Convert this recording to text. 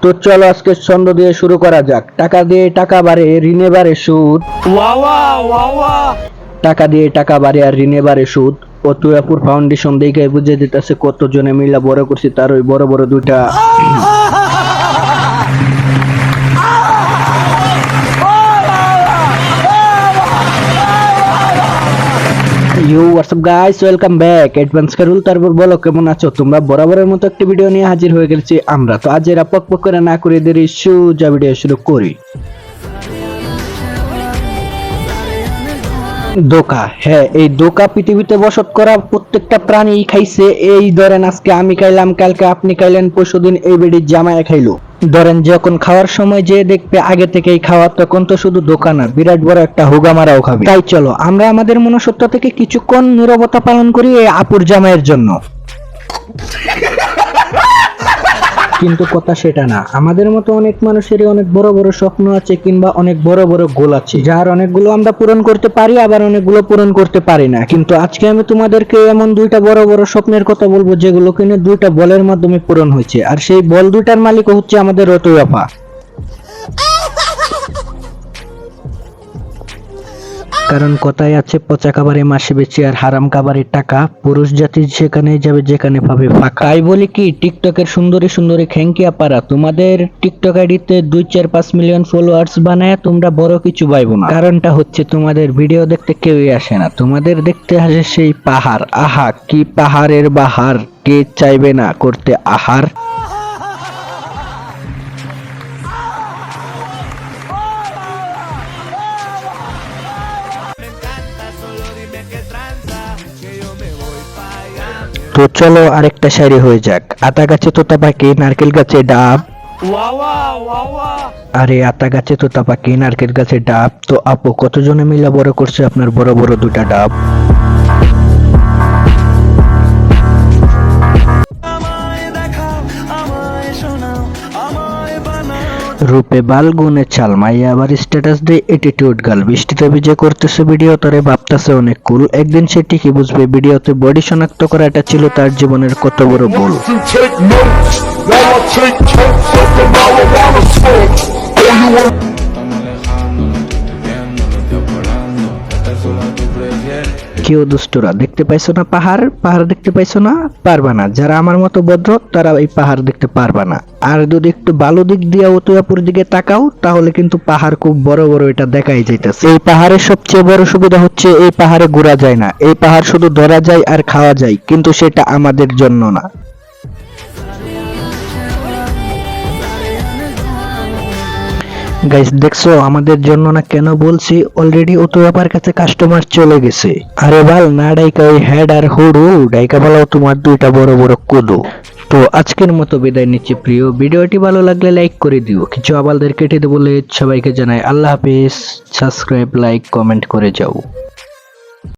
তো চলো আজকে ছন্দ দিয়ে শুরু করা যাক। টাকা দিয়ে টাকা বাড়ে, ঋণে বাড়ে সুদ। টাকা দিয়ে টাকা বাড়ে আর ঋণে বাড়ে সুদ। অতুয়াপুর ফাউন্ডেশন দেখে বুঝে দিতেছে কত জনে মিলা বড় করছি তার ওই বড় বড় দুইটা ইউ what's up guys, welcome back. Advance কারুল, তারপর বলো কেমন আছো তোমরা? বরাবরের মতো একটা ভিডিও নিয়ে হাজির হয়ে গেছি আমরা। তো আজ এরা পক পক করে না করে দেরি সোজা ভিডিও শুরু করি। ধোঁকা, হ্যাঁ এই ধোঁকা পৃথিবীতে বসত করা প্রত্যেকটা প্রাণী খাইছে। এই ধরেন আজকে আমি খাইলাম, কালকে আপনি খাইলেন, পরশুদিন এই বেডির জামায় খাইলো। ধরেন যখন খাওয়ার সময় যে দেখবে আগে থেকেই খাওয়া, তখন তো শুধু ধোঁকা না, বিরাট বড় একটা হুগা মারাও খাবে। তাই চলো আমরা আমাদের মনুষ্যত্ব থেকে কিছুক্ষণ নীরবতা পালন করি এই আপুর জামাইয়ের জন্য। কিন্তু কথা সেটা না, আমাদের মতো অনেক মানুষেরই অনেক বড় বড় স্বপ্ন আছে কিংবা অনেক বড় বড় গোল আছে, যার অনেকগুলো আমরা পূরণ করতে পারি, আবার অনেকগুলো পূরণ করতে পারি না। কিন্তু আজকে আমি তোমাদেরকে এমন দুইটা বড় বড় স্বপ্নের কথা বলবো যেগুলো কিনে দুইটা বলের মাধ্যমে পূরণ হয়েছে, আর সেই বল দুইটার মালিক হচ্ছে আমাদের রতু আপা। কারণ কথায় আছে পচা খাবারে মাসি বেশি আর হারাম খাবারে টাকা। পুরুষ জাতি সেখানে যাবে যেখানে পাবে ফাঁকা। তাই বলি কি, টিকটকের সুন্দরী সুন্দরী খ্যাঙ্কিয়া পারা তোমাদের টিকটক আইডিতে 2-4-5 মিলিয়ন ফলোয়ার্স বানায় তোমরা বড় কিছু পাইবো না। কারণটা হচ্ছে তোমাদের ভিডিও দেখতে কেউই আসে না, তোমাদের দেখতে আসে সেই পাহাড়। আহা কি পাহাড়ের বাহার, কে চাইবে না করতে আহার। তো চলো আরেকটা শায়রি হয়ে যাক। আতা গাছে তোতা পাখি, নারকেল গাছে ডাব। আরে আতা গাছে তোতা পাখি, নারকেল গাছে ডাব। তো আপু কতজনে মিলা বড় করছে আপনার বড় বড় দুটা ডাব? রূপে বাল গুনে চাল, মাইয়া আবার স্ট্যাটাস দেয় অ্যাটিটিউড গাল। বৃষ্টিতে ভিজে করতেছে ভিডিও, তারে ভাবতেছে অনেক কুল। একদিন সে ঠিকই বুঝবে ভিডিওতে বডি শনাক্ত করাটা ছিল তার জীবনের কত বড় ভুল। কেউ দুষ্টরা দেখতে পাইছো না পাহাড়, পাহাড় দেখতে পাইছো না, পারবা না। যারা আমার মতো ভদ্র তারা এই পাহাড় দেখতে পারবা না। আর যদি একটু ভালো দিক দিয়ে উতুয়াপুর দিকে তাকাও তাহলে কিন্তু পাহাড় খুব বড় বড় এটা দেখাই যাইতেছে। এই পাহাড়ের সবচেয়ে বড় সুবিধা হচ্ছে এই পাহাড়ে ঘোরা যায় না, এই পাহাড় শুধু ধরা যায় আর খাওয়া যায়, কিন্তু সেটা আমাদের জন্য না। গাইস দেখছো আমাদের জন্য না, কেন বলছি? অলরেডি অতুয়াপার কাছে কাস্টমার চলে গেছে। আরে বাল না ডাইকা ওই হেড আর হুড়ু ডাইকা বলাও তোমার দুইটা বড় বড় কুদু। তো আজকের মতো বিদায় নিচ্ছি প্রিয়। ভিডিওটি ভালো লাগলে লাইক করে দিও, কিছু আবালদের কেটে দেবো বলে সবাইকে জানাই আল্লাহ হাফেজ। সাবস্ক্রাইব, লাইক, কমেন্ট করে যাও।